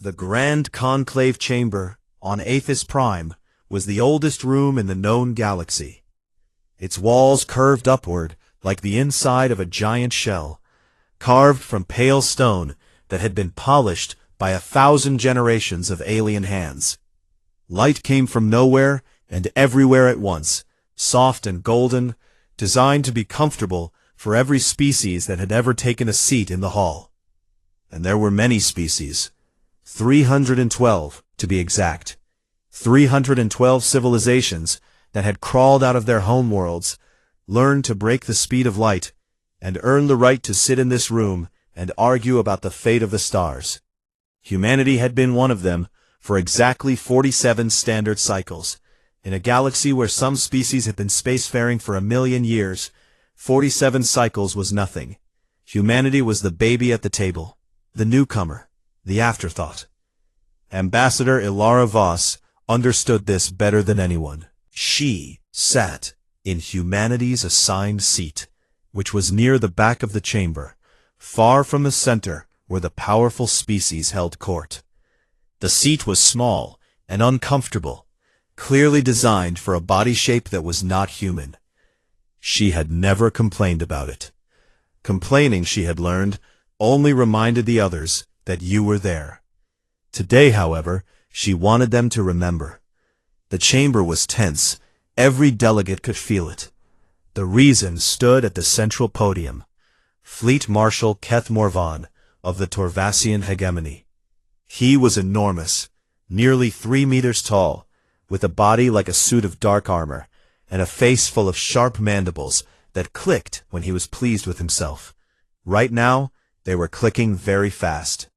The Grand Conclave Chamber, on Aethys Prime, was the oldest room in the known galaxy. Its walls curved upward like the inside of a giant shell, carved from pale stone that had been polished by 1,000 generations of alien hands. Light came from nowhere and everywhere at once, soft and golden, designed to be comfortable for every species that had ever taken a seat in the hall. And there were many species. 312, to be exact. 312 civilizations that had crawled out of their homeworlds, learned to break the speed of light, and earn the right to sit in this room and argue about the fate of the stars. Humanity had been one of them for exactly 47 standard cycles. In a galaxy where some species had been spacefaring for 1,000,000 years, 47 cycles was nothing. Humanity was the baby at the table, the newcomer, the afterthought. Ambassador Ilara Voss understood this better than anyone. She sat in humanity's assigned seat, which was near the back of the chamber, far from the center where the powerful species held court. The seat was small and uncomfortable, clearly designed for a body shape that was not human. She had never complained about it. Complaining, she had learned, only reminded the others that you were there. Today, however, she wanted them to remember. The chamber was tense. Every delegate could feel it. The Reason stood at the central podium. Fleet Marshal Keth Morvan of the Torvasian hegemony. He was enormous, nearly 3 meters tall, with a body like a suit of dark armor, and a face full of sharp mandibles that clicked when he was pleased with himself. Right now, they were clicking very fast.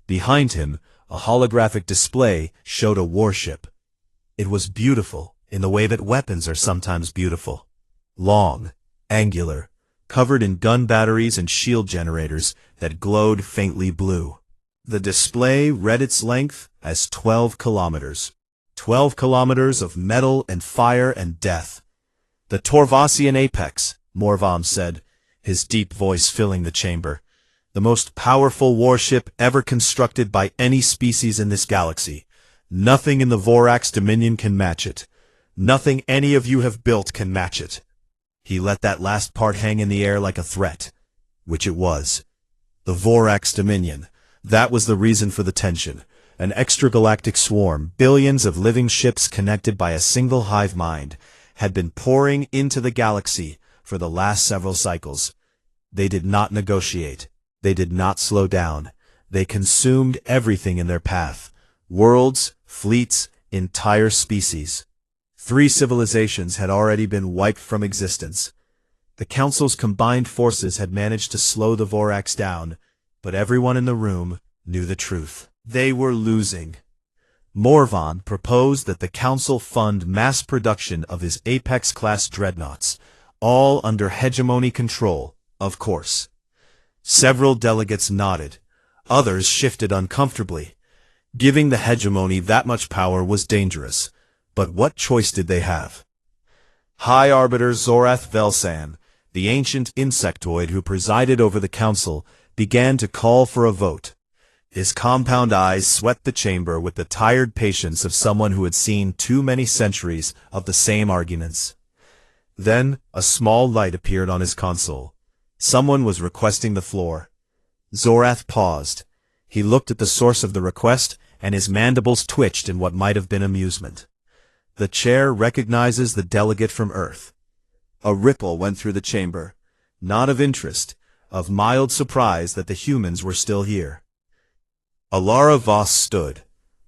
Behind him, a holographic display showed a warship. It was beautiful in the way that weapons are sometimes beautiful. Long, angular, covered in gun batteries and shield generators that glowed faintly blue. The display read its length as 12 kilometers. 12 kilometers of metal and fire and death. The Torvasian Apex, Morvam said, his deep voice filling the chamber. The most powerful warship ever constructed by any species in this galaxy. Nothing in the Vorax Dominion can match it. Nothing any of you have built can match it. He let that last part hang in the air like a threat, which it was. The Vorax Dominion. That was the reason for the tension. An extragalactic swarm, billions of living ships connected by a single hive mind, had been pouring into the galaxy for the last several cycles. They did not negotiate. They did not slow down. They consumed everything in their path. Worlds, fleets, entire species. 3 civilizations had already been wiped from existence. The Council's combined forces had managed to slow the Vorax down, but everyone in the room knew the truth. They were losing. Morvan proposed that the Council fund mass production of his Apex-class dreadnoughts, all under hegemony control, of course. Several delegates nodded. Others shifted uncomfortably. Giving the hegemony that much power was dangerous. But what choice did they have? High Arbiter Zorath Velsan, the ancient insectoid who presided over the council, began to call for a vote. His compound eyes swept the chamber with the tired patience of someone who had seen too many centuries of the same arguments. Then a small light appeared on his console. Someone was requesting the floor. Zorath paused. He looked at the source of the request, and his mandibles twitched in what might have been amusement. The chair recognizes the delegate from Earth. A ripple went through the chamber, not of interest, of mild surprise that the humans were still here. Ilara Voss stood.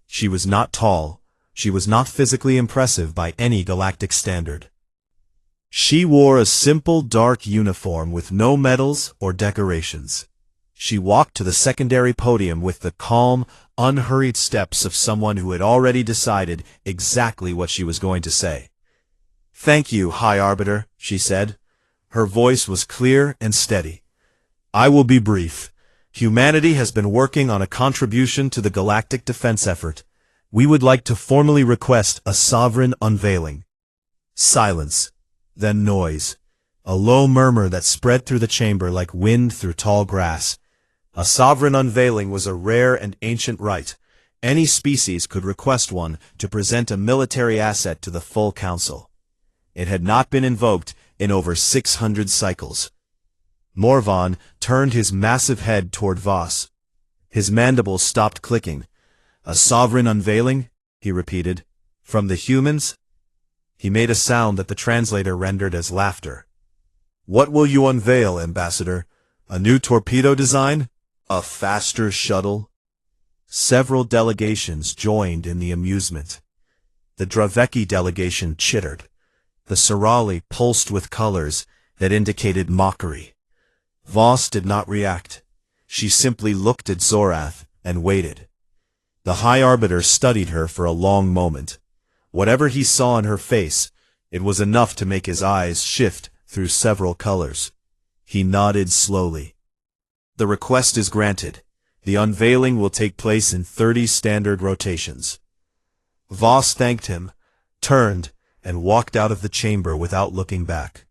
She was not tall. She was not physically impressive by any galactic standard. She wore a simple dark uniform with no medals or decorations. She walked to the secondary podium with the calm, unhurried steps of someone who had already decided exactly what she was going to say. "Thank you, High Arbiter," she said. Her voice was clear and steady. "I will be brief. Humanity has been working on a contribution to the galactic defense effort. We would like to formally request a sovereign unveiling." Silence. Then noise. A low murmur that spread through the chamber like wind through tall grass. A sovereign unveiling was a rare and ancient rite, Any species could request one to present a military asset to the full council. It had not been invoked in over 600 cycles. Morvan turned his massive head toward Voss. His mandibles stopped clicking. "A sovereign unveiling?" he repeated. "From the humans?" He made a sound that the translator rendered as laughter. "What will you unveil, Ambassador? A new torpedo design? A faster shuttle?" Several delegations joined in the amusement. The Draveki delegation chittered. The Sorali pulsed with colors that indicated mockery. Voss did not react. She simply looked at Zorath and waited. The High Arbiter studied her for a long moment. Whatever he saw in her face, it was enough to make his eyes shift through several colors. He nodded slowly. "The request is granted. The unveiling will take place in 30 standard rotations." Voss thanked him, turned, and walked out of the chamber without looking back.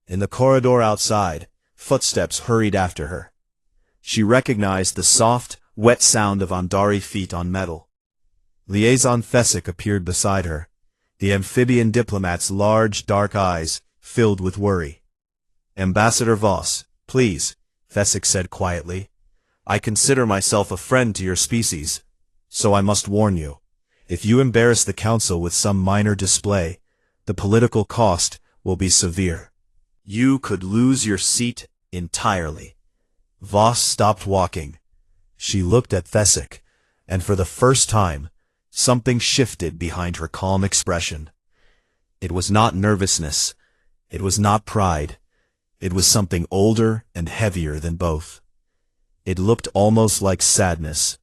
In the corridor outside, footsteps hurried after her. She recognized the soft, wet sound of Andari feet on metal. Liaison Fesic appeared beside her, the amphibian diplomat's large, dark eyes filled with worry. "Ambassador Voss, please," Fesic said quietly. "I consider myself a friend to your species, so I must warn you. If you embarrass the Council with some minor display, the political cost will be severe. You could lose your seat entirely." Voss stopped walking. She looked at Fesic, and for the first time, something shifted behind her calm expression. It was not nervousness. It was not pride. It was something older and heavier than both. It looked almost like sadness.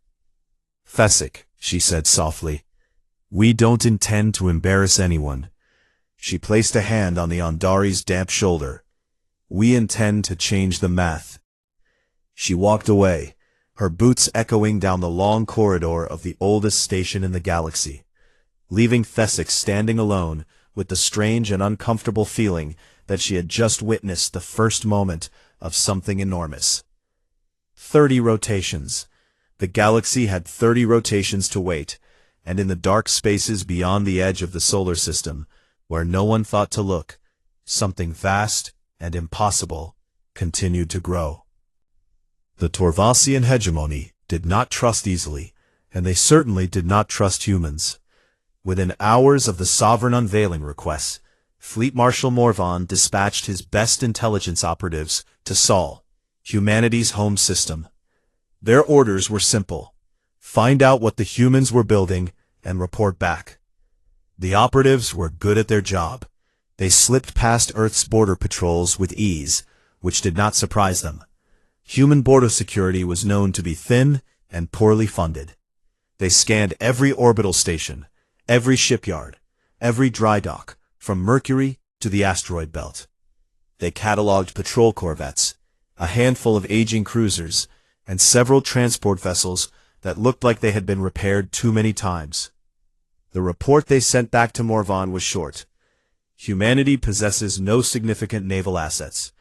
"Fesic," she said softly, "we don't intend to embarrass anyone." She placed a hand on the Andari's damp shoulder. "We intend to change the math." She walked away, her boots echoing down the long corridor of the oldest station in the galaxy, leaving Fesic standing alone with the strange and uncomfortable feeling that she had just witnessed the first moment of something enormous. 30 rotations. The galaxy had 30 rotations to wait, and in the dark spaces beyond the edge of the solar system, where no one thought to look, something vast and impossible continued to grow. The Torvasian hegemony did not trust easily, and they certainly did not trust humans. Within hours of the sovereign unveiling requests, Fleet Marshal Morvan dispatched his best intelligence operatives to Sol, humanity's home system. Their orders were simple: find out what the humans were building and report back. The operatives were good at their job. They slipped past Earth's border patrols with ease, which did not surprise them. Human border security was known to be thin and poorly funded. They scanned every orbital station, every shipyard, every dry dock, from Mercury to the asteroid belt. They cataloged patrol corvettes, a handful of aging cruisers, and several transport vessels that looked like they had been repaired too many times. The report they sent back to Morvan was short. Humanity possesses no significant naval assets.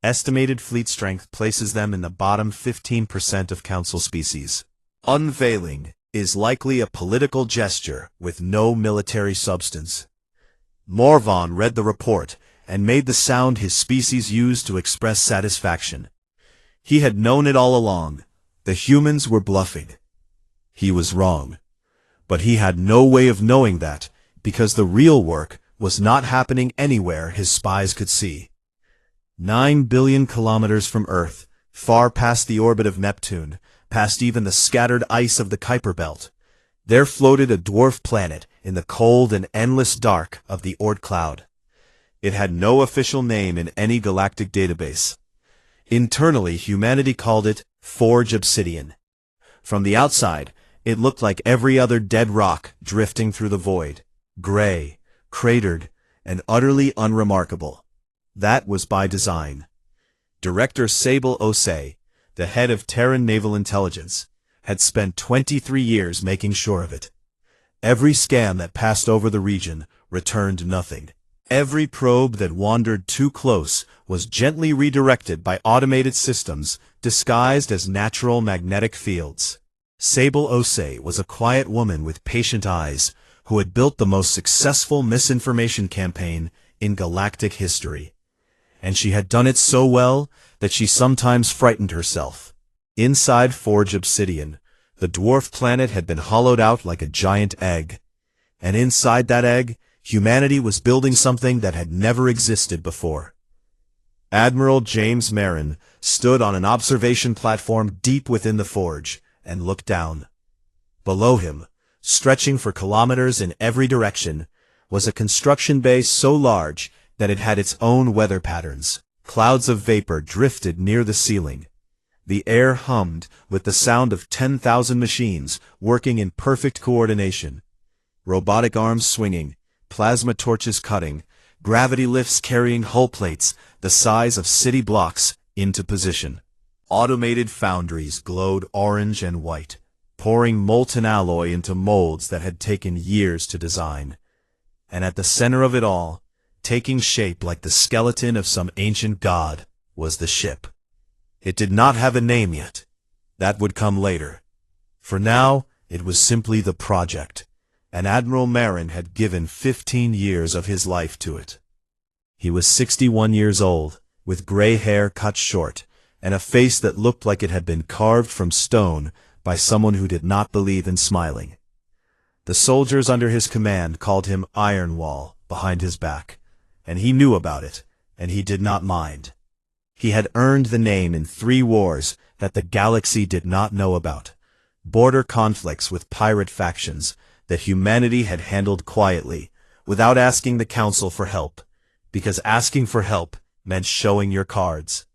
Estimated fleet strength places them in the bottom 15% of Council species. Unveiling is likely a political gesture with no military substance. Morvan read the report and made the sound his species used to express satisfaction. He had known it all along. The humans were bluffing. He was wrong. But he had no way of knowing that, because the real work was not happening anywhere his spies could see. 9 billion kilometers from Earth, far past the orbit of Neptune, past even the scattered ice of the Kuiper Belt, there floated a dwarf planet in the cold and endless dark of the Oort cloud. It had no official name in any galactic database. Internally, humanity called it Forge Obsidian. From the outside, it looked like every other dead rock drifting through the void, gray, cratered, and utterly unremarkable. That was by design. Director Sable Osei, the head of Terran Naval Intelligence, had spent 23 years making sure of it. Every scan that passed over the region returned nothing. Every probe that wandered too close was gently redirected by automated systems disguised as natural magnetic fields. Sable Osei was a quiet woman with patient eyes who had built the most successful misinformation campaign in galactic history. And she had done it so well that she sometimes frightened herself. Inside Forge Obsidian, the dwarf planet had been hollowed out like a giant egg. And inside that egg, humanity was building something that had never existed before. Admiral James Marin stood on an observation platform deep within the forge and looked down. Below him, stretching for kilometers in every direction, was a construction base so large that it had its own weather patterns. Clouds of vapor drifted near the ceiling. The air hummed with the sound of 10,000 machines working in perfect coordination. Robotic arms swinging, plasma torches cutting, gravity lifts carrying hull plates the size of city blocks into position. Automated foundries glowed orange and white, pouring molten alloy into molds that had taken years to design. And at the center of it all, taking shape like the skeleton of some ancient god, was the ship. It did not have a name yet. That would come later. For now, it was simply the project, and Admiral Marin had given 15 years of his life to it. He was 61 years old, with gray hair cut short, and a face that looked like it had been carved from stone by someone who did not believe in smiling. The soldiers under his command called him Iron Wall behind his back, and he knew about it, and he did not mind. He had earned the name in 3 wars that the galaxy did not know about, border conflicts with pirate factions that humanity had handled quietly, without asking the Council for help, because asking for help meant showing your cards.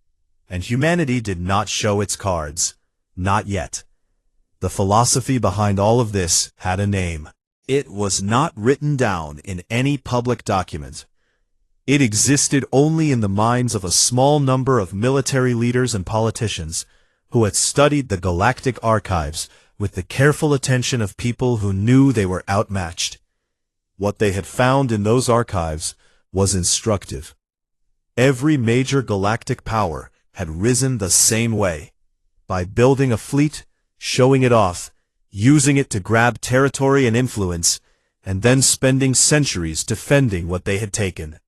And humanity did not show its cards. Not yet. The philosophy behind all of this had a name. It was not written down in any public document. It existed only in the minds of a small number of military leaders and politicians who had studied the galactic archives with the careful attention of people who knew they were outmatched. What they had found in those archives was instructive. Every major galactic power had risen the same way, by building a fleet, showing it off, using it to grab territory and influence, and then spending centuries defending what they had taken.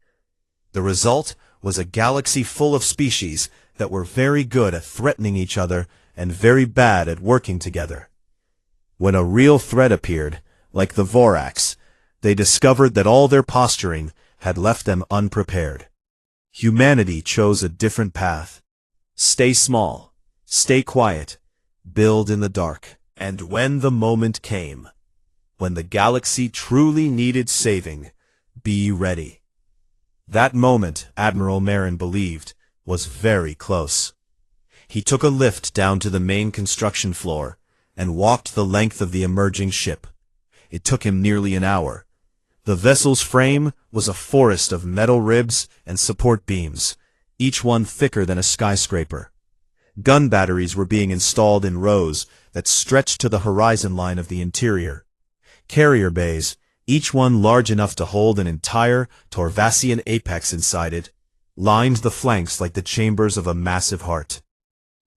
The result was a galaxy full of species that were very good at threatening each other and very bad at working together. When a real threat appeared, like the Vorax, they discovered that all their posturing had left them unprepared. Humanity chose a different path. Stay small, stay quiet, build in the dark. And when the moment came, when the galaxy truly needed saving, be ready. That moment, Admiral Marin believed, was very close. He took a lift down to the main construction floor and walked the length of the emerging ship. It took him nearly an hour. The vessel's frame was a forest of metal ribs and support beams, each one thicker than a skyscraper. Gun batteries were being installed in rows that stretched to the horizon line of the interior. Carrier bays, each one large enough to hold an entire Torvasian apex inside it, lined the flanks like the chambers of a massive heart.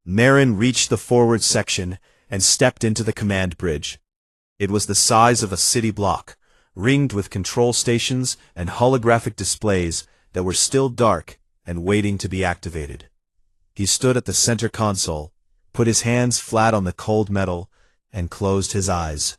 Marin reached the forward section and stepped into the command bridge. It was the size of a city block, ringed with control stations and holographic displays that were still dark and waiting to be activated. He stood at the center console, put his hands flat on the cold metal, and closed his eyes.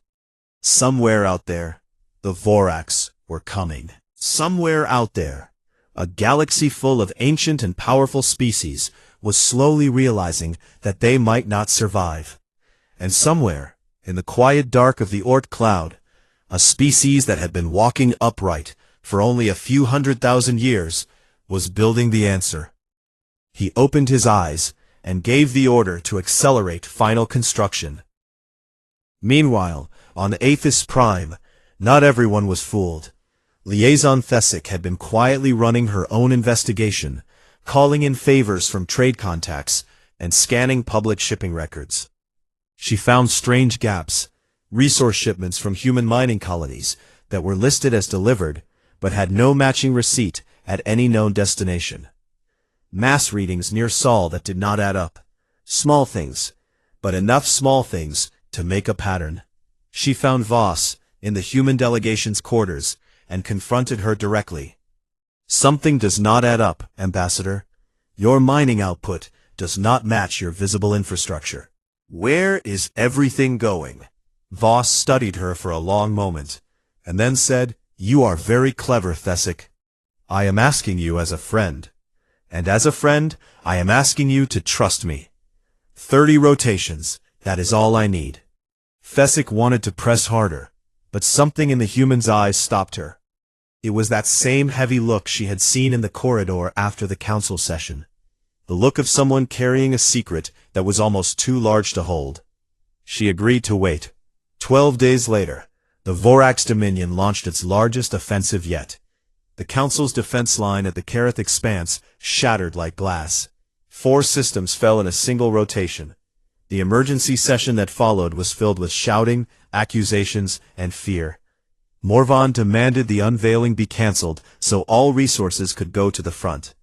Somewhere out there, the Vorax were coming. Somewhere out there, a galaxy full of ancient and powerful species was slowly realizing that they might not survive. And somewhere, in the quiet dark of the Oort cloud, a species that had been walking upright for only a few 100,000 years was building the answer. He opened his eyes and gave the order to accelerate final construction. Meanwhile, on Aethys Prime, not everyone was fooled. Liaison Thesic had been quietly running her own investigation, calling in favors from trade contacts and scanning public shipping records. She found strange gaps, resource shipments from human mining colonies that were listed as delivered but had no matching receipt at any known destination. Mass readings near Sol that did not add up. Small things, but enough small things to make a pattern. She found Voss in the human delegation's quarters and confronted her directly. "Something does not add up, Ambassador. Your mining output does not match your visible infrastructure. Where is everything going?" Voss studied her for a long moment, and then said, "You are very clever, Thesic. I am asking you as a friend. And as a friend, I am asking you to trust me. 30 rotations, that is all I need." Thesic wanted to press harder, but something in the human's eyes stopped her. It was that same heavy look she had seen in the corridor after the council session. The look of someone carrying a secret that was almost too large to hold. She agreed to wait. 12 days later, the Vorax Dominion launched its largest offensive yet. The Council's defense line at the Kareth Expanse shattered like glass. 4 systems fell in a single rotation. The emergency session that followed was filled with shouting, accusations, and fear. Morvan demanded the unveiling be cancelled so all resources could go to the front.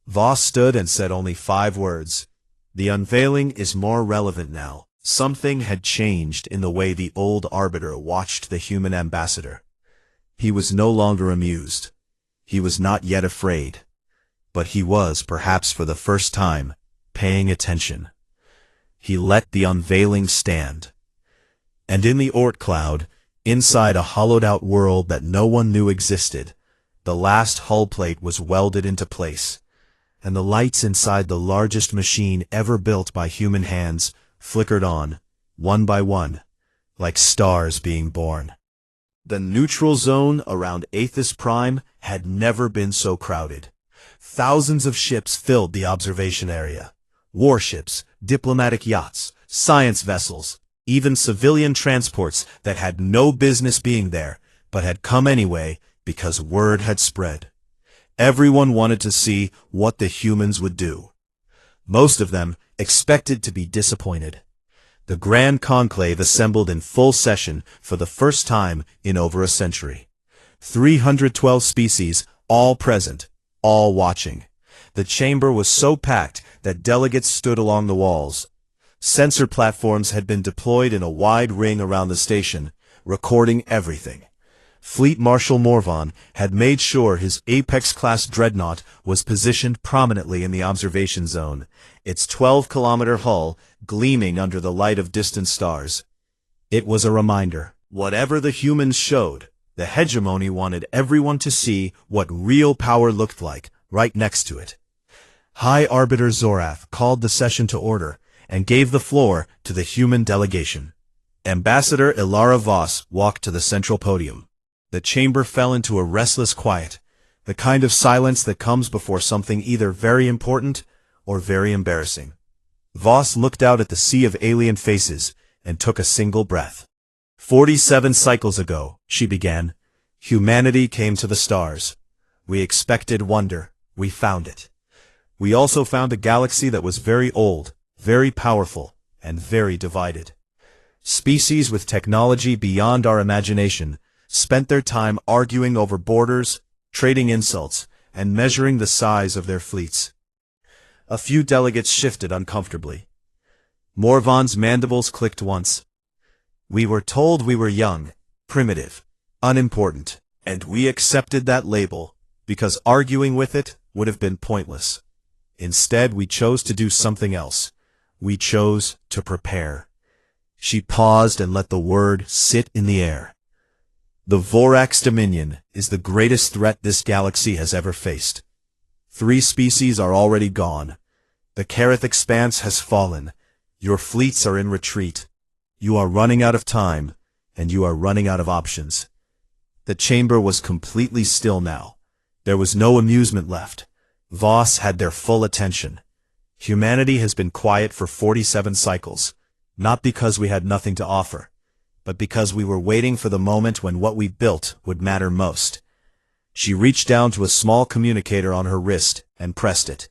Voss stood and said only 5 words. "The unveiling is more relevant now." Something had changed in the way the old Arbiter watched the human ambassador. He was no longer amused. He was not yet afraid. But he was, perhaps for the first time, paying attention. He let the unveiling stand. And in the Oort cloud, inside a hollowed-out world that no one knew existed, the last hull plate was welded into place, and the lights inside the largest machine ever built by human hands flickered on, one by one, like stars being born. The neutral zone around Aethys Prime had never been so crowded. Thousands of ships filled the observation area. Warships, diplomatic yachts, science vessels, even civilian transports that had no business being there, but had come anyway because word had spread. Everyone wanted to see what the humans would do. Most of them expected to be disappointed. The Grand Conclave assembled in full session for the first time in over a century. 312 species, all present, all watching. The chamber was so packed that delegates stood along the walls. Sensor platforms had been deployed in a wide ring around the station, recording everything. Fleet Marshal Morvan had made sure his Apex-class Dreadnought was positioned prominently in the observation zone, its 12-kilometer hull gleaming under the light of distant stars. It was a reminder. Whatever the humans showed, the hegemony wanted everyone to see what real power looked like right next to it. High Arbiter Zorath called the session to order and gave the floor to the human delegation. Ambassador Ilara Voss walked to the central podium. The chamber fell into a restless quiet, the kind of silence that comes before something either very important or very embarrassing. Voss looked out at the sea of alien faces and took a single breath. 47 cycles ago, she began, humanity came to the stars. We expected wonder. We found it. We also found a galaxy that was very old, very powerful, and very divided. Species with technology beyond our imagination spent their time arguing over borders, trading insults, and measuring the size of their fleets. A few delegates shifted uncomfortably. Morvan's mandibles clicked once. We were told we were young, primitive, unimportant, and we accepted that label because arguing with it would have been pointless. Instead, we chose to do something else. We chose to prepare. She paused and let the word sit in the air. The Vorax Dominion is the greatest threat this galaxy has ever faced. 3 species are already gone. The Kareth Expanse has fallen. Your fleets are in retreat. You are running out of time, and you are running out of options. The chamber was completely still now. There was no amusement left. Voss had their full attention. Humanity has been quiet for 47 cycles, not because we had nothing to offer, but because we were waiting for the moment when what we built would matter most. She reached down to a small communicator on her wrist and pressed it.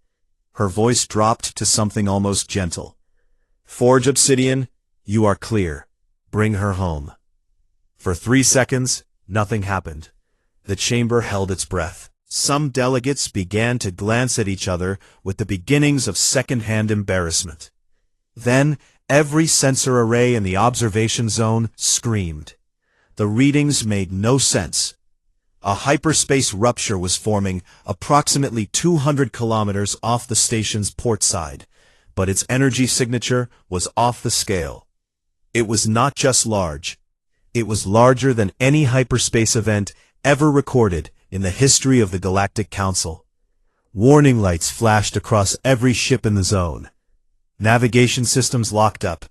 Her voice dropped to something almost gentle. Forge Obsidian, you are clear. Bring her home. For 3 seconds, nothing happened. The chamber held its breath. Some delegates began to glance at each other with the beginnings of second-hand embarrassment. Then, Every sensor array in the observation zone screamed. The readings made no sense. A hyperspace rupture was forming approximately 200 kilometers off the station's port side, but its energy signature was off the scale. It was not just large. It was larger than any hyperspace event ever recorded in the history of the Galactic Council. Warning lights flashed across every ship in the zone. Navigation systems locked up.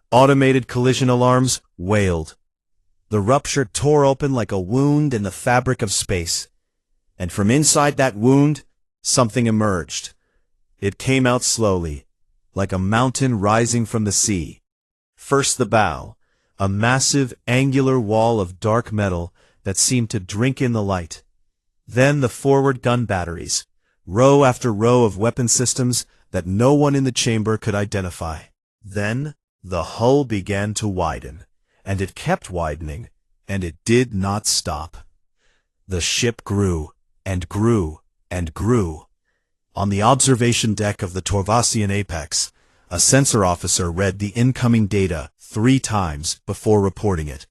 Automated collision alarms wailed. The rupture tore open like a wound in the fabric of space. And from inside that wound, something emerged. It came out slowly, like a mountain rising from the sea. First the bow, a massive angular wall of dark metal that seemed to drink in the light. Then the forward gun batteries, row after row of weapon systems that no one in the chamber could identify. Then the hull began to widen, and it kept widening, and it did not stop. The ship grew, and grew, and grew. On the observation deck of the Torvasian Apex, a sensor officer read the incoming data 3 times before reporting it.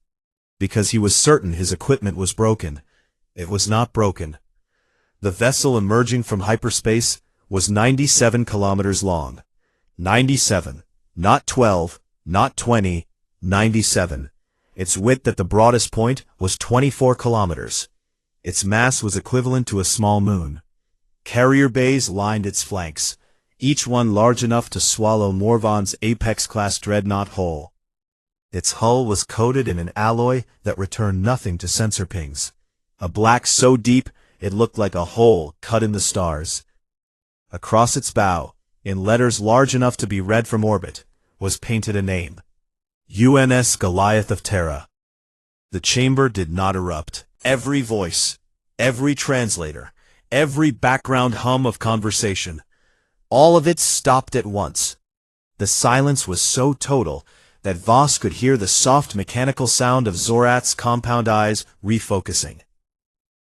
Because he was certain his equipment was broken, it was not broken. The vessel emerging from hyperspace was 97 kilometers long. 97, not 12, not 20, 97. Its width at the broadest point was 24 kilometers. Its mass was equivalent to a small moon. Carrier bays lined its flanks, each one large enough to swallow Morvan's Apex-class Dreadnought hull. Its hull was coated in an alloy that returned nothing to sensor pings, a black so deep it looked like a hole cut in the stars. Across its bow, in letters large enough to be read from orbit, was painted a name: UNS Goliath of Terra. The chamber did not erupt. Every voice, every translator, every background hum of conversation, all of it stopped at once. The silence was so total that Voss could hear the soft mechanical sound of Zorat's compound eyes refocusing.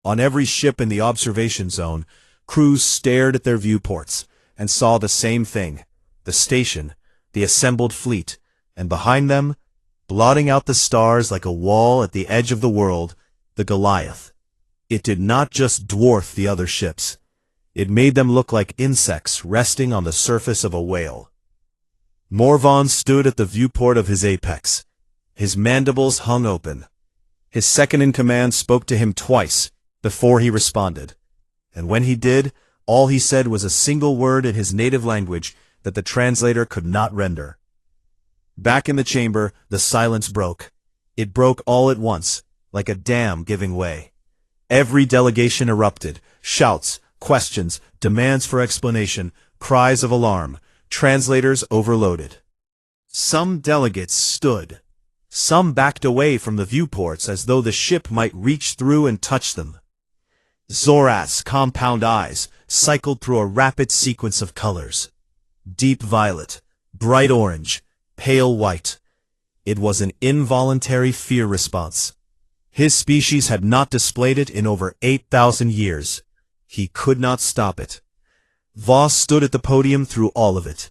On every ship in the observation zone, crews stared at their viewports and saw the same thing: the station, the assembled fleet, and behind them, blotting out the stars like a wall at the edge of the world, the Goliath. It did not just dwarf the other ships. It made them look like insects resting on the surface of a whale. Morvan stood at the viewport of his apex. His mandibles hung open. His second-in-command spoke to him twice before he responded. And when he did, all he said was a single word in his native language that the translator could not render. Back in the chamber, the silence broke. It broke all at once, like a dam giving way. Every delegation erupted: shouts, questions, demands for explanation, cries of alarm, translators overloaded. Some delegates stood. Some backed away from the viewports as though the ship might reach through and touch them. Zorat's compound eyes cycled through a rapid sequence of colors: deep violet, bright orange, pale white. It was an involuntary fear response. His species had not displayed it in over 8,000 years. He could not stop it. Voss stood at the podium through all of it.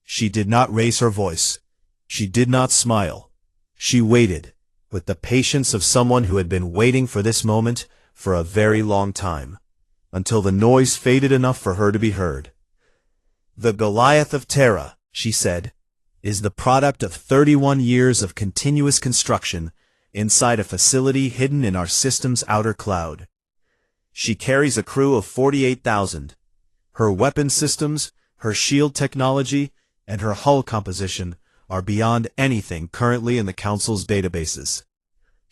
She did not raise her voice. She did not smile. She waited, with the patience of someone who had been waiting for this moment for a very long time, until the noise faded enough for her to be heard. "The Goliath of Terra," she said, "is the product of 31 years of continuous construction inside a facility hidden in our system's outer cloud. She carries a crew of 48,000. Her weapon systems, her shield technology, and her hull composition are beyond anything currently in the Council's databases."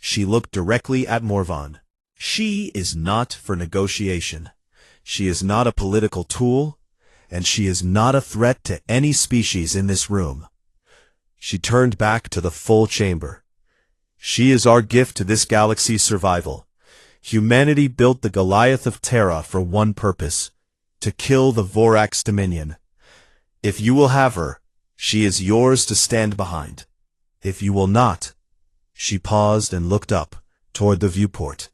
She looked directly at Morvan. "She is not for negotiation. She is not a political tool, and she is not a threat to any species in this room." She turned back to the full chamber. "She is our gift to this galaxy's survival. Humanity built the Goliath of Terra for one purpose: to kill the Vorax Dominion. If you will have her, she is yours to stand behind. If you will not—" She paused and looked up, toward the viewport,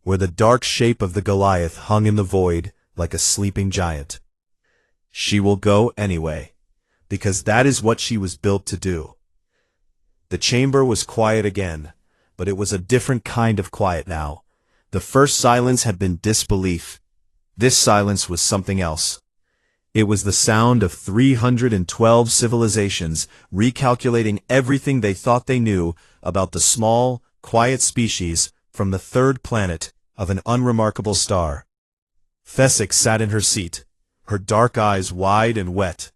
where the dark shape of the Goliath hung in the void like a sleeping giant. "She will go anyway, because that is what she was built to do." The chamber was quiet again, but it was a different kind of quiet now. The first silence had been disbelief. This silence was something else. It was the sound of 312 civilizations recalculating everything they thought they knew about the small, quiet species from the third planet of an unremarkable star. Thesic sat in her seat, her dark eyes wide and wet.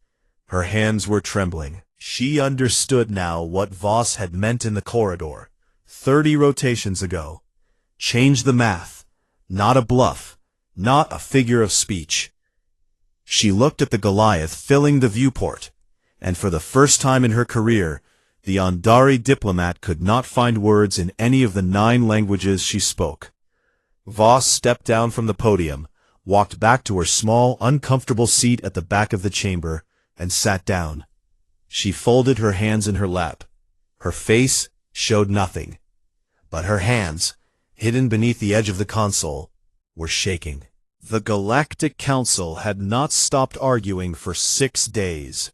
Her hands were trembling. She understood now what Voss had meant in the corridor, 30 rotations ago. Change the math. Not a bluff. Not a figure of speech. She looked at the Goliath filling the viewport, and for the first time in her career, the Andari diplomat could not find words in any of the 9 languages she spoke. Voss stepped down from the podium, walked back to her small, uncomfortable seat at the back of the chamber, and sat down. She folded her hands in her lap. Her face showed nothing, but her hands, hidden beneath the edge of the console, were shaking. The Galactic Council had not stopped arguing for 6 days.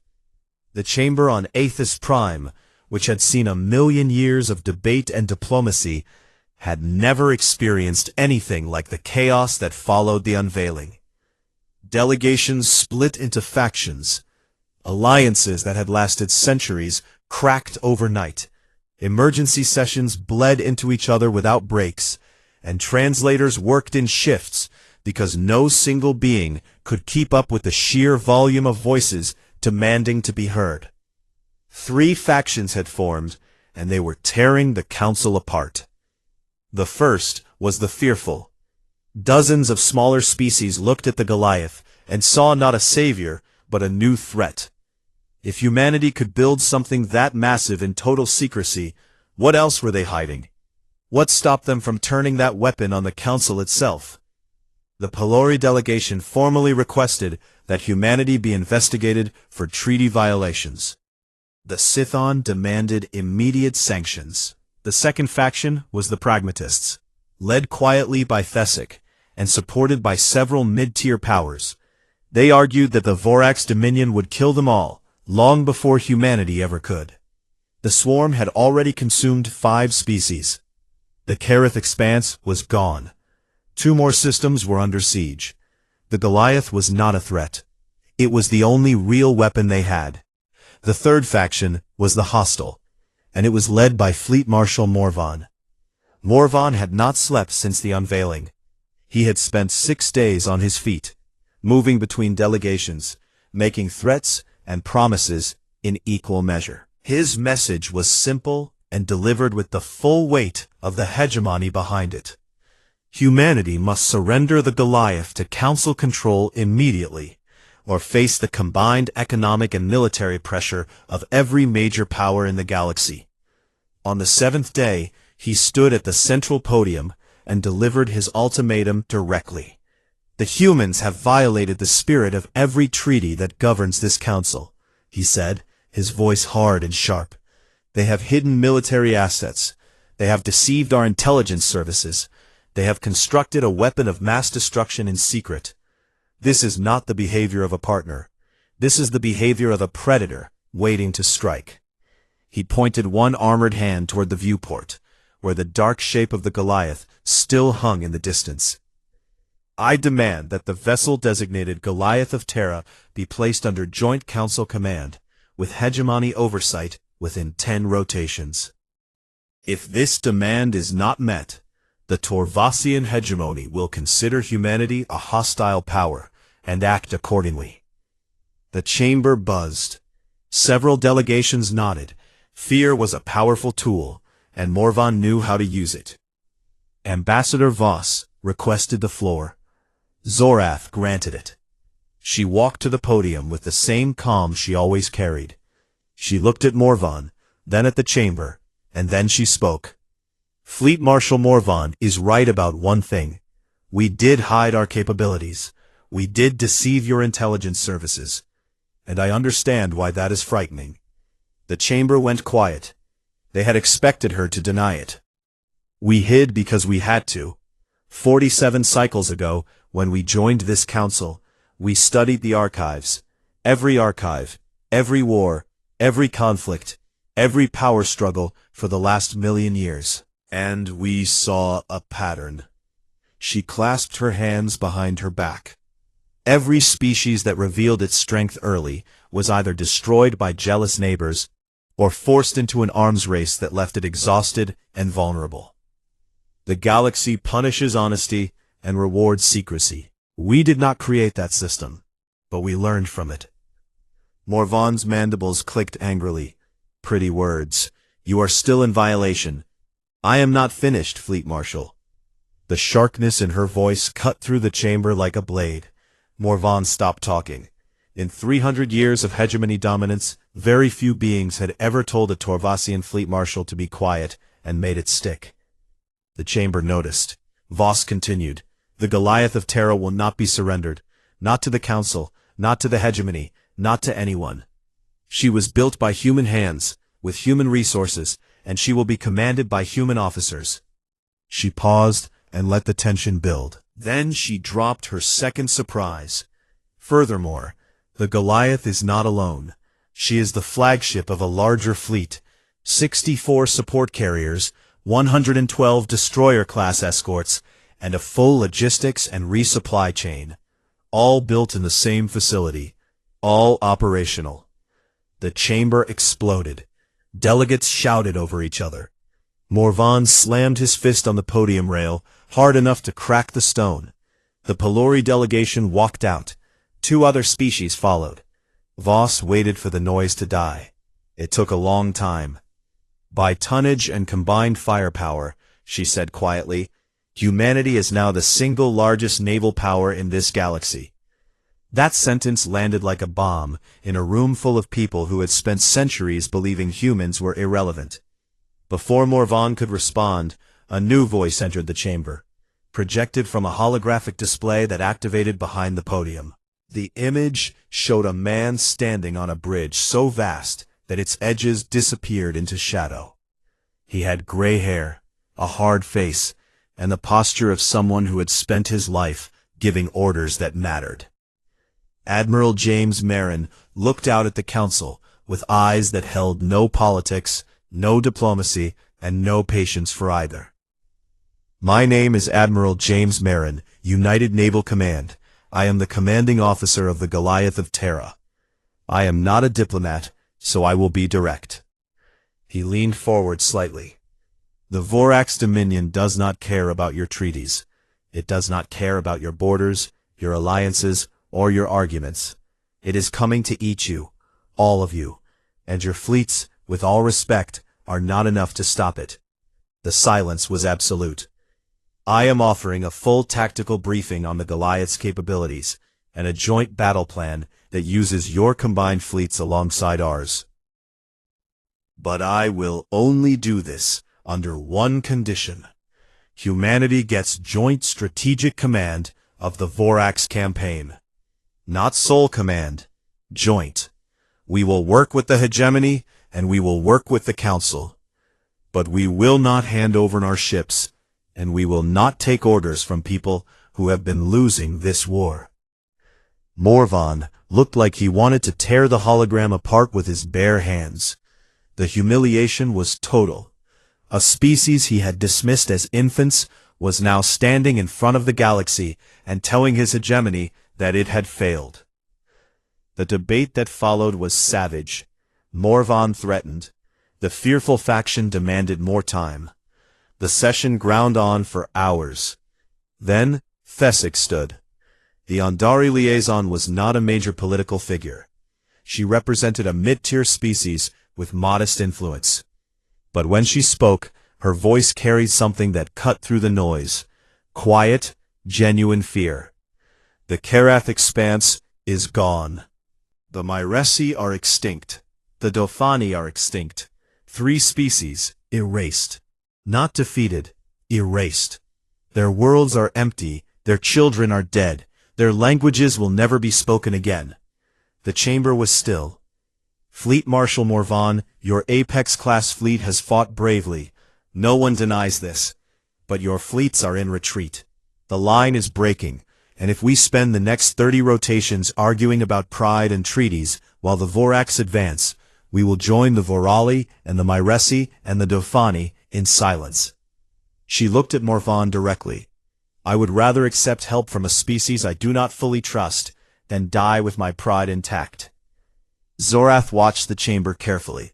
The chamber on Aethys Prime, which had seen 1,000,000 years of debate and diplomacy, had never experienced anything like the chaos that followed the unveiling. Delegations split into factions. Alliances that had lasted centuries cracked overnight. Emergency sessions bled into each other without breaks, and translators worked in shifts because no single being could keep up with the sheer volume of voices demanding to be heard. 3 factions had formed, and they were tearing the council apart. The first was the fearful. Dozens of smaller species looked at the Goliath and saw not a savior, but a new threat. If humanity could build something that massive in total secrecy, what else were they hiding? What stopped them from turning that weapon on the council itself? The Pelori delegation formally requested that humanity be investigated for treaty violations. The Sithon demanded immediate sanctions. The second faction was the Pragmatists, led quietly by Thesic and supported by several mid-tier powers. They argued that the Vorax Dominion would kill them all, long before humanity ever could. The swarm had already consumed 5 species. The Kareth expanse was gone. 2 more systems were under siege. The Goliath was not a threat. It was the only real weapon they had. The third faction was the hostile, and it was led by Fleet Marshal Morvan. Morvan had not slept since the unveiling. He had spent 6 days on his feet, moving between delegations, making threats and promises in equal measure. His message was simple and delivered with the full weight of the hegemony behind it. Humanity must surrender the Goliath to council control immediately, or face the combined economic and military pressure of every major power in the galaxy. On the 7th day, he stood at the central podium and delivered his ultimatum directly. The humans have violated the spirit of every treaty that governs this council, he said, his voice hard and sharp. They have hidden military assets. They have deceived our intelligence services. They have constructed a weapon of mass destruction in secret. This is not the behavior of a partner. This is the behavior of a predator waiting to strike. He pointed one armored hand toward the viewport, where the dark shape of the Goliath still hung in the distance. I demand that the vessel designated Goliath of Terra be placed under Joint Council command, with hegemony oversight within 10 rotations. If this demand is not met, the Torvasian hegemony will consider humanity a hostile power and act accordingly. The chamber buzzed. Several delegations nodded. Fear was a powerful tool, and Morvan knew how to use it. Ambassador Voss requested the floor. Zorath granted it. She walked to the podium with the same calm she always carried. She looked at Morvan, then at the chamber, and then she spoke. Fleet Marshal Morvan is right about one thing. We did hide our capabilities. We did deceive your intelligence services. And I understand why that is frightening. The chamber went quiet. They had expected her to deny it. We hid because we had to. 47 cycles ago, when we joined this council, we studied the archives. Every archive, every war, every conflict, Every power struggle for the last million years. And we saw a pattern. She clasped her hands behind her back. Every species that revealed its strength early was either destroyed by jealous neighbors or forced into an arms race that left it exhausted and vulnerable. The galaxy punishes honesty and rewards secrecy. We did not create that system, but we learned from it. Morvan's mandibles clicked angrily. Pretty words. You are still in violation. I am not finished, Fleet Marshal. The sharpness in her voice cut through the chamber like a blade. Morvan stopped talking. In 300 years of hegemony dominance, very few beings had ever told a Torvasian fleet marshal to be quiet and made it stick. The chamber noticed. Voss continued, "The Goliath of Terra will not be surrendered, not to the Council, not to the hegemony, not to anyone. She was built by human hands, with human resources, and she will be commanded by human officers." She paused and let the tension build. Then she dropped her second surprise. Furthermore, the Goliath is not alone. She is the flagship of a larger fleet, 64 support carriers, 112 destroyer-class escorts, and a full logistics and resupply chain, all built in the same facility, all operational. The chamber exploded. Delegates shouted over each other. Morvan slammed his fist on the podium rail, hard enough to crack the stone. The Pelori delegation walked out. 2 other species followed. Voss waited for the noise to die. It took a long time. By tonnage and combined firepower, she said quietly, humanity is now the single largest naval power in this galaxy. That sentence landed like a bomb in a room full of people who had spent centuries believing humans were irrelevant. Before Morvan could respond, a new voice entered the chamber, projected from a holographic display that activated behind the podium. The image showed a man standing on a bridge so vast that its edges disappeared into shadow. He had gray hair, a hard face, and the posture of someone who had spent his life giving orders that mattered. Admiral James Marin looked out at the council with eyes that held no politics, no diplomacy, and no patience for either. "My name is Admiral James Marin, United Naval Command. I am the commanding officer of the Goliath of Terra. I am not a diplomat, so I will be direct." He leaned forward slightly. "The Vorax Dominion does not care about your treaties. It does not care about your borders, your alliances, or your arguments. It is coming to eat you, all of you, and your fleets, with all respect, are not enough to stop it." The silence was absolute. "I am offering a full tactical briefing on the Goliath's capabilities, and a joint battle plan that uses your combined fleets alongside ours. But I will only do this under one condition. Humanity gets joint strategic command of the Vorax campaign. Not sole command, joint. We will work with the hegemony, and we will work with the Council. But we will not hand over our ships, and we will not take orders from people who have been losing this war." Morvan looked like he wanted to tear the hologram apart with his bare hands. The humiliation was total. A species he had dismissed as infants was now standing in front of the galaxy and telling his hegemony that it had failed. The debate that followed was savage. Morvan threatened. The fearful faction demanded more time. The session ground on for hours. Then Thesic stood. The Andari liaison was not a major political figure. She represented a mid-tier species with modest influence. But when she spoke, her voice carried something that cut through the noise. Quiet, genuine fear. The Karath expanse is gone. The Myresi are extinct. The Dophani are extinct. 3 species, erased. Not defeated, erased. Their worlds are empty, their children are dead, their languages will never be spoken again. The chamber was still. Fleet Marshal Morvan, your Apex-class fleet has fought bravely. No one denies this. But your fleets are in retreat. The line is breaking, and if we spend the next 30 rotations arguing about pride and treaties while the Vorax advance, We will join the Vorali and the Myresi and the Dauphani in silence. She looked at Morvan directly. I would rather accept help from a species I do not fully trust than die with my pride intact. Zorath watched the chamber carefully.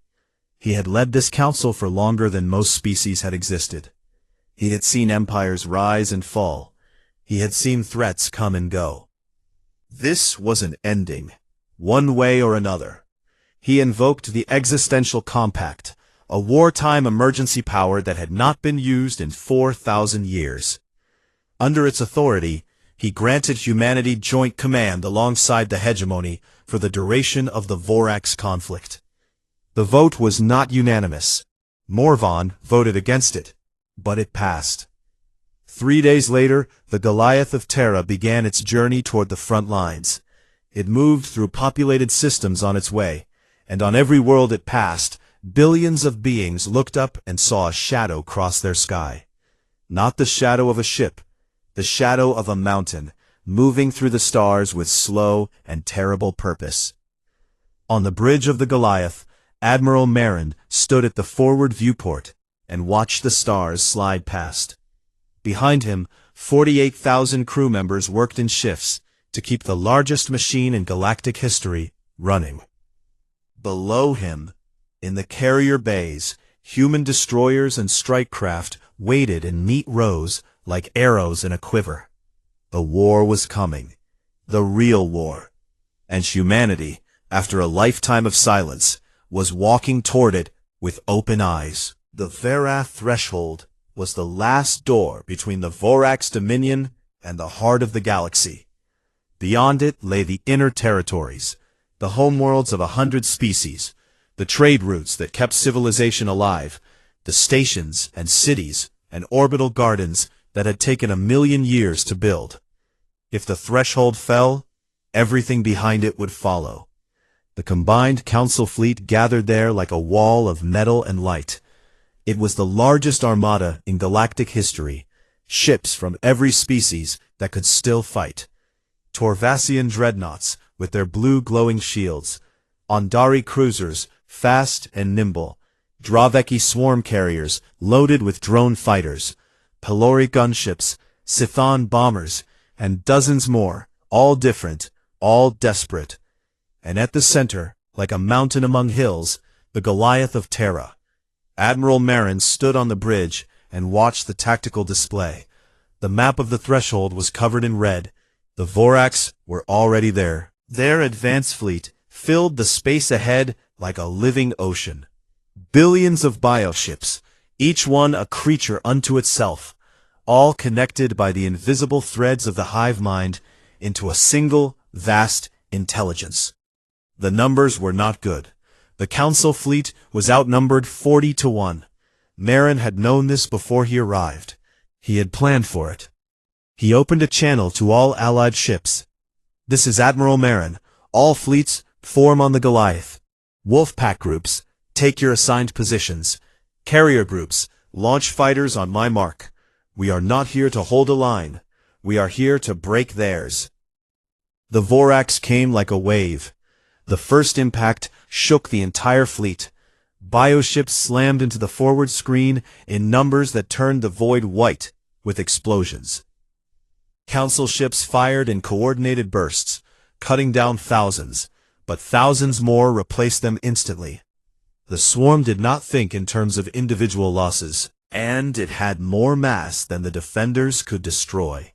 He had led this council for longer than most species had existed. He had seen empires rise and fall. He had seen threats come and go. This was an ending, one way or another. He invoked the Existential Compact, a wartime emergency power that had not been used in 4,000 years. Under its authority, he granted humanity joint command alongside the hegemony for the duration of the Vorax conflict. The vote was not unanimous. Morvan voted against it, but it passed. 3 days later, the Goliath of Terra began its journey toward the front lines. It moved through populated systems on its way, and on every world it passed, billions of beings looked up and saw a shadow cross their sky. Not the shadow of a ship, the shadow of a mountain, moving through the stars with slow and terrible purpose. On the bridge of the Goliath, Admiral Marin stood at the forward viewport and watched the stars slide past. Behind him, 48,000 crew members worked in shifts to keep the largest machine in galactic history running. Below him, in the carrier bays, human destroyers and strike craft waited in neat rows like arrows in a quiver. The war was coming, the real war, and humanity, after a lifetime of silence, was walking toward it with open eyes. The Verath threshold was the last door between the Vorax dominion and the heart of the galaxy. Beyond it lay the inner territories, the homeworlds of 100 species, the trade routes that kept civilization alive, the stations and cities and orbital gardens that had taken 1,000,000 years to build. If the threshold fell, everything behind it would follow. The combined council fleet gathered there like a wall of metal and light. It was the largest armada in galactic history, ships from every species that could still fight. Torvasian dreadnoughts with their blue glowing shields, Andari cruisers, fast and nimble, Draveki swarm carriers loaded with drone fighters, Pelori gunships, Sithon bombers, and dozens more, all different, all desperate. And at the center, like a mountain among hills, the Goliath of Terra. Admiral Marin stood on the bridge and watched the tactical display. The map of the threshold was covered in red. The Vorax were already there. Their advance fleet filled the space ahead like a living ocean. Billions of bioships, each one a creature unto itself, all connected by the invisible threads of the hive mind into a single, vast intelligence. The numbers were not good. The council fleet was outnumbered 40-1. Marin had known this before he arrived. He had planned for it. He opened a channel to all allied ships. "This is Admiral Marin. All fleets, form on the Goliath. Wolf pack groups, take your assigned positions. Carrier groups, launch fighters on my mark. We are not here to hold a line. We are here to break theirs." The Vorax came like a wave. The first impact shook the entire fleet. Bioships slammed into the forward screen in numbers that turned the void white with explosions. Council ships fired in coordinated bursts, cutting down thousands, but thousands more replaced them instantly. The swarm did not think in terms of individual losses, and it had more mass than the defenders could destroy.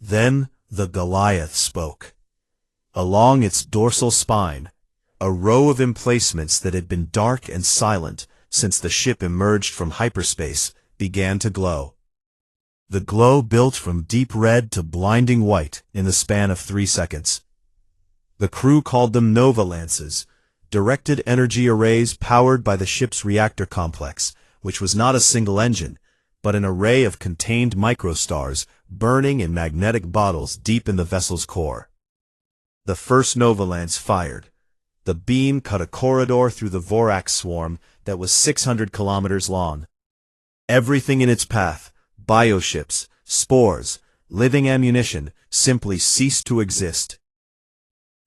Then the Goliath spoke. Along its dorsal spine, a row of emplacements that had been dark and silent since the ship emerged from hyperspace began to glow. The glow built from deep red to blinding white in the span of 3 seconds. The crew called them Nova Lances, directed energy arrays powered by the ship's reactor complex, which was not a single engine, but an array of contained microstars burning in magnetic bottles deep in the vessel's core. The first Nova Lance fired. The beam cut a corridor through the Vorax swarm that was 600 kilometers long. Everything in its path, bioships, spores, living ammunition, simply ceased to exist.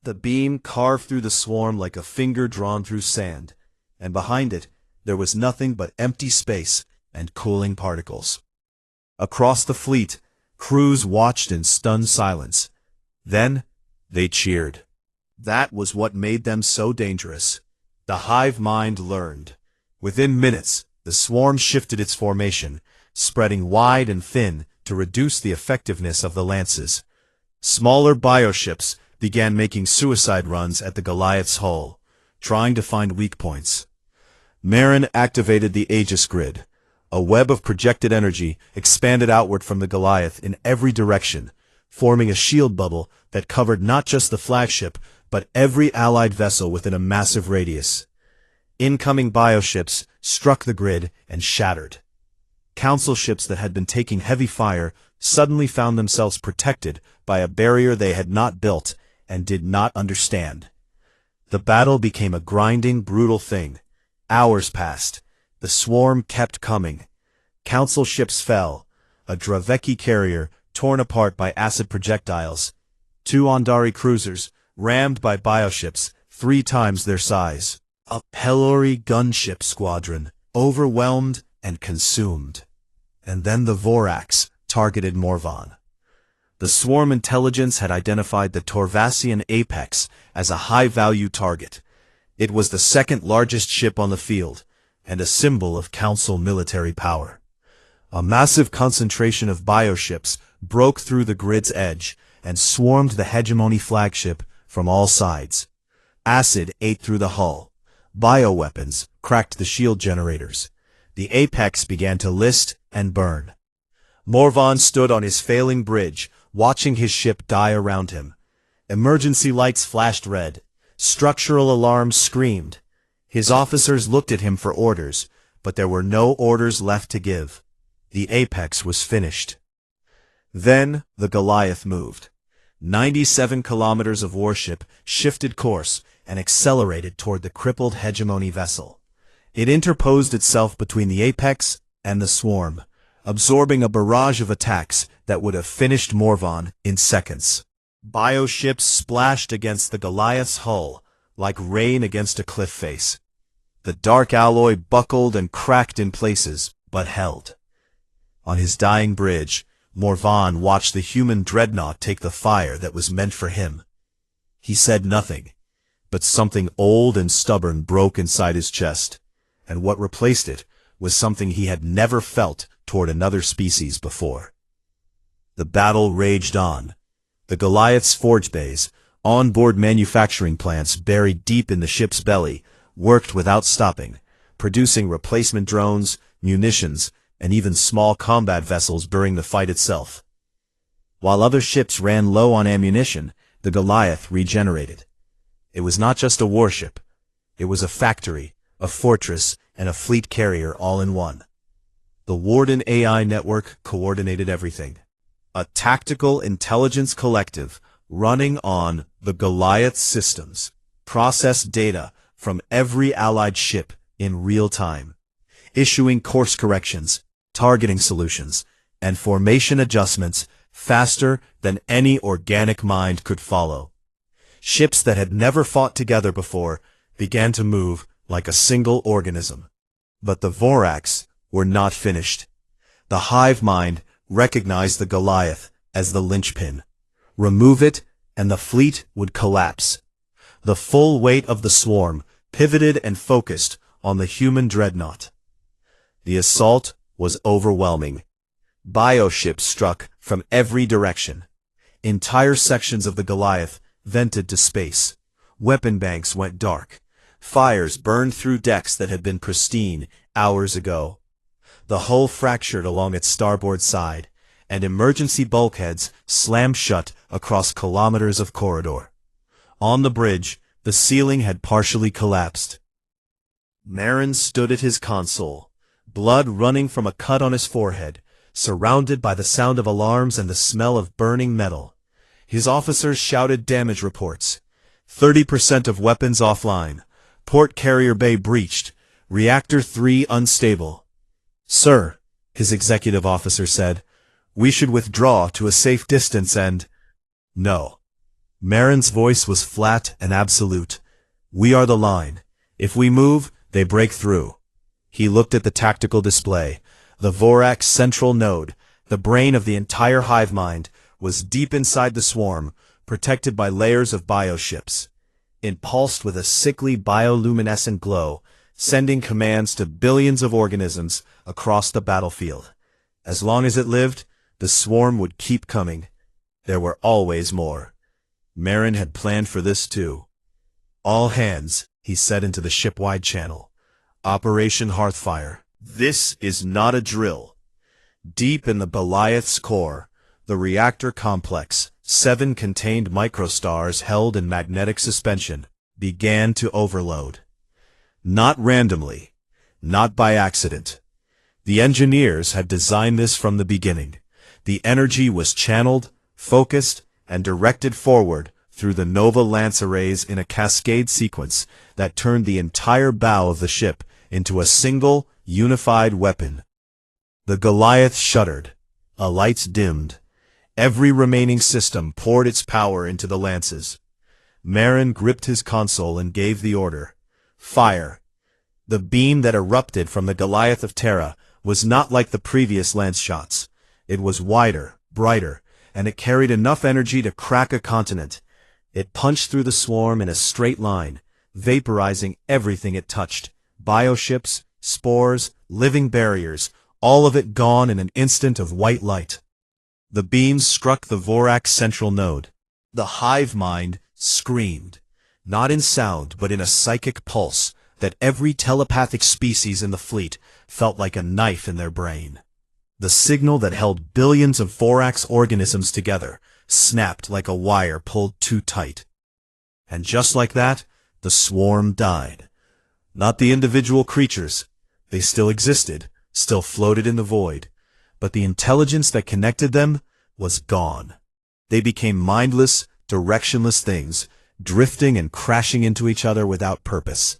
The beam carved through the swarm like a finger drawn through sand, and behind it there was nothing but empty space and cooling particles. Across the fleet, crews watched in stunned silence. Then, they cheered. That was what made them so dangerous. The hive mind learned. Within minutes, the swarm shifted its formation, spreading wide and thin to reduce the effectiveness of the lances. Smaller bioships began making suicide runs at the Goliath's hull, trying to find weak points. Marin activated the Aegis grid. A web of projected energy expanded outward from the Goliath in every direction, forming a shield bubble that covered not just the flagship, but every allied vessel within a massive radius. Incoming bioships struck the grid and shattered. Council ships that had been taking heavy fire suddenly found themselves protected by a barrier they had not built and did not understand. The battle became a grinding, brutal thing. Hours passed. The swarm kept coming. Council ships fell, a Draveki carrier torn apart by acid projectiles, 2 Andari cruisers rammed by bioships 3 times their size, a Pelori gunship squadron overwhelmed and consumed. And then the Vorax targeted Morvan. The swarm intelligence had identified the Torvasian Apex as a high-value target. It was the second largest ship on the field, and a symbol of Council military power. A massive concentration of bioships broke through the grid's edge and swarmed the Hegemony flagship from all sides. Acid ate through the hull. Bioweapons cracked the shield generators. The Apex began to list and burn. Morvan stood on his failing bridge, watching his ship die around him. Emergency lights flashed red. Structural alarms screamed. His officers looked at him for orders, but there were no orders left to give. The Apex was finished. Then the Goliath moved. 97 kilometers of warship shifted course and accelerated toward the crippled Hegemony vessel. It interposed itself between the Apex and the swarm, absorbing a barrage of attacks that would have finished Morvan in seconds. Bioships splashed against the Goliath's hull like rain against a cliff face. The dark alloy buckled and cracked in places, but held. On his dying bridge, Morvan watched the human Dreadnought take the fire that was meant for him. He said nothing, but something old and stubborn broke inside his chest, and what replaced it was something he had never felt toward another species before. The battle raged on. The Goliath's forge bays, onboard manufacturing plants buried deep in the ship's belly, worked without stopping, producing replacement drones, munitions, and even small combat vessels during the fight itself. While other ships ran low on ammunition, the Goliath regenerated. It was not just a warship. It was a factory, a fortress, and a fleet carrier all in one. The Warden AI network coordinated everything. A tactical intelligence collective running on the Goliath systems processed data from every allied ship in real time, issuing course corrections, targeting solutions, and formation adjustments faster than any organic mind could follow. Ships that had never fought together before began to move like a single organism. But the Vorax were not finished. The hive mind recognized the Goliath as the linchpin. Remove it, and the fleet would collapse. The full weight of the swarm pivoted and focused on the human Dreadnought. The assault was overwhelming. Bioships struck from every direction. Entire sections of the Goliath vented to space. Weapon banks went dark. Fires burned through decks that had been pristine hours ago. The hull fractured along its starboard side, and emergency bulkheads slammed shut across kilometers of corridor. On the bridge, the ceiling had partially collapsed. Marin stood at his console, blood running from a cut on his forehead, surrounded by the sound of alarms and the smell of burning metal. His officers shouted damage reports. 30% of weapons offline. Port carrier bay breached. Reactor 3 unstable. "Sir," his executive officer said, "we should withdraw to a safe distance and—" "No," Marin's voice was flat and absolute. "We are the line. If we move, they break through." He looked at the tactical display. The Vorax central node, the brain of the entire hive mind, was deep inside the swarm, protected by layers of bioships. It pulsed with a sickly bioluminescent glow, sending commands to billions of organisms across the battlefield. As long as it lived, the swarm would keep coming. There were always more. Marin had planned for this too. "All hands," he said into the ship-wide channel. "Operation Hearthfire. This is not a drill." Deep in the Goliath's core, the reactor complex, 7 contained microstars held in magnetic suspension, began to overload. Not randomly, not by accident. The engineers had designed this from the beginning. The energy was channeled, focused, and directed forward through the Nova Lance arrays in a cascade sequence that turned the entire bow of the ship into a single, unified weapon. The Goliath shuddered. A light dimmed. Every remaining system poured its power into the lances. Marin gripped his console and gave the order. "Fire!" The beam that erupted from the Goliath of Terra was not like the previous lance shots. It was wider, brighter, and it carried enough energy to crack a continent. It punched through the swarm in a straight line, vaporizing everything it touched. Bioships, spores, living barriers, all of it gone in an instant of white light. The beams struck the Vorax central node. The hive mind screamed, not in sound but in a psychic pulse that every telepathic species in the fleet felt like a knife in their brain. The signal that held billions of Vorax organisms together snapped like a wire pulled too tight. And just like that, the swarm died. Not the individual creatures. They still existed, still floated in the void. But the intelligence that connected them was gone. They became mindless, directionless things, drifting and crashing into each other without purpose.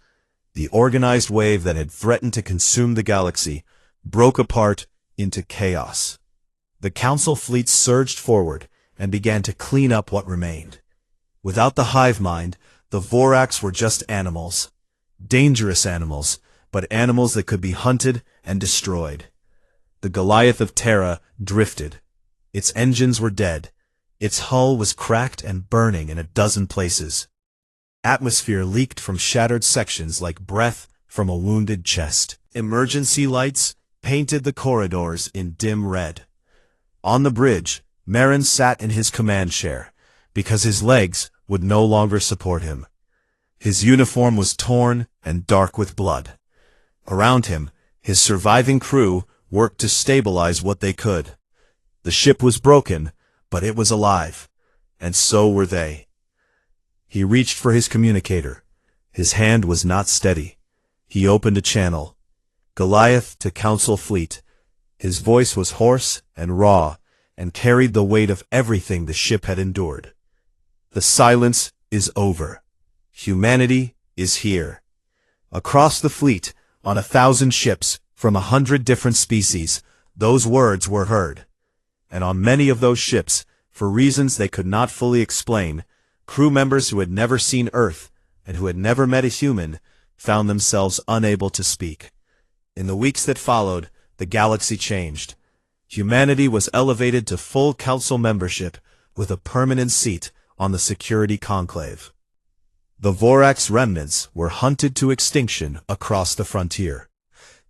The organized wave that had threatened to consume the galaxy broke apart into chaos. The Council fleet surged forward and began to clean up what remained. Without the hive mind, the Vorax were just animals. Dangerous animals, but animals that could be hunted and destroyed. The Goliath of Terra drifted. Its engines were dead. Its hull was cracked and burning in a dozen places. Atmosphere leaked from shattered sections like breath from a wounded chest. Emergency lights painted the corridors in dim red. On the bridge, Marin sat in his command chair, because his legs would no longer support him. His uniform was torn and dark with blood. Around him, his surviving crew worked to stabilize what they could. The ship was broken, but it was alive, and so were they. He reached for his communicator. His hand was not steady. He opened a channel. Goliath to Council Fleet. His voice was hoarse and raw, and carried the weight of everything the ship had endured. The silence is over. Humanity is here. Across the fleet, on 1,000 ships, from 100 different species, those words were heard. And on many of those ships, for reasons they could not fully explain, crew members who had never seen Earth and who had never met a human found themselves unable to speak. In the weeks that followed, the galaxy changed. Humanity was elevated to full council membership with a permanent seat on the Security Conclave. The Vorax remnants were hunted to extinction across the frontier.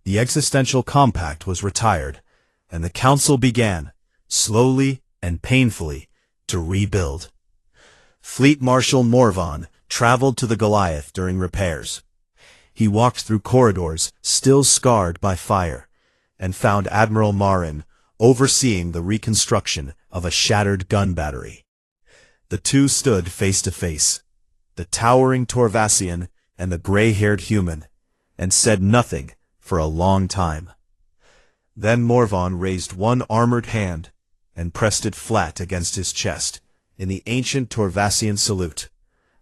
The existential compact was retired, and the council began, slowly and painfully, to rebuild. Fleet Marshal Morvan traveled to the Goliath during repairs. He walked through corridors still scarred by fire, and found Admiral Marin overseeing the reconstruction of a shattered gun battery. The two stood face to face, the towering Torvasian and the gray-haired human, and said nothing for a long time. Then Morvan raised one armored hand and pressed it flat against his chest in the ancient Torvasian salute,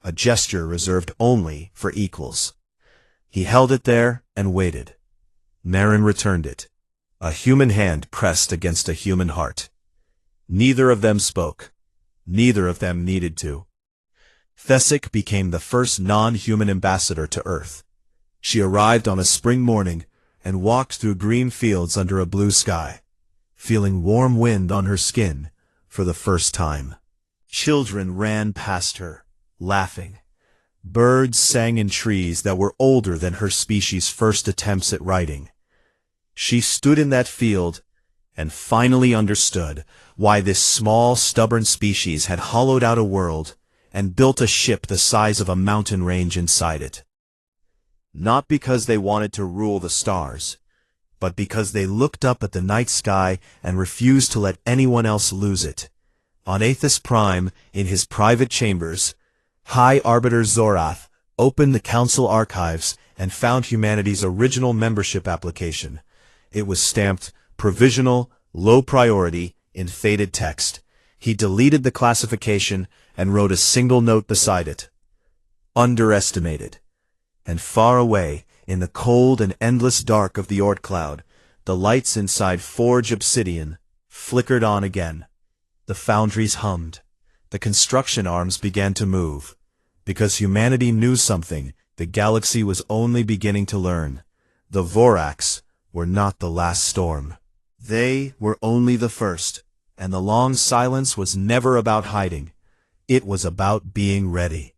a gesture reserved only for equals. He held it there and waited. Marin returned it. A human hand pressed against a human heart. Neither of them spoke. Neither of them needed to. Thesic became the first non-human ambassador to Earth. She arrived on a spring morning and walked through green fields under a blue sky, feeling warm wind on her skin for the first time. Children ran past her, laughing. Birds sang in trees that were older than her species' first attempts at writing. She stood in that field and finally understood why this small, stubborn species had hollowed out a world and built a ship the size of a mountain range inside it. Not because they wanted to rule the stars, but because they looked up at the night sky and refused to let anyone else lose it. On Aethys Prime, in his private chambers, High Arbiter Zorath opened the Council archives and found humanity's original membership application. It was stamped Provisional, Low Priority, in faded text. He deleted the classification and wrote a single note beside it. Underestimated. And far away, in the cold and endless dark of the Oort cloud, the lights inside Forge Obsidian flickered on again. The foundries hummed. The construction arms began to move. Because humanity knew something the galaxy was only beginning to learn. The Vorax were not the last storm. They were only the first, and the long silence was never about hiding. It was about being ready.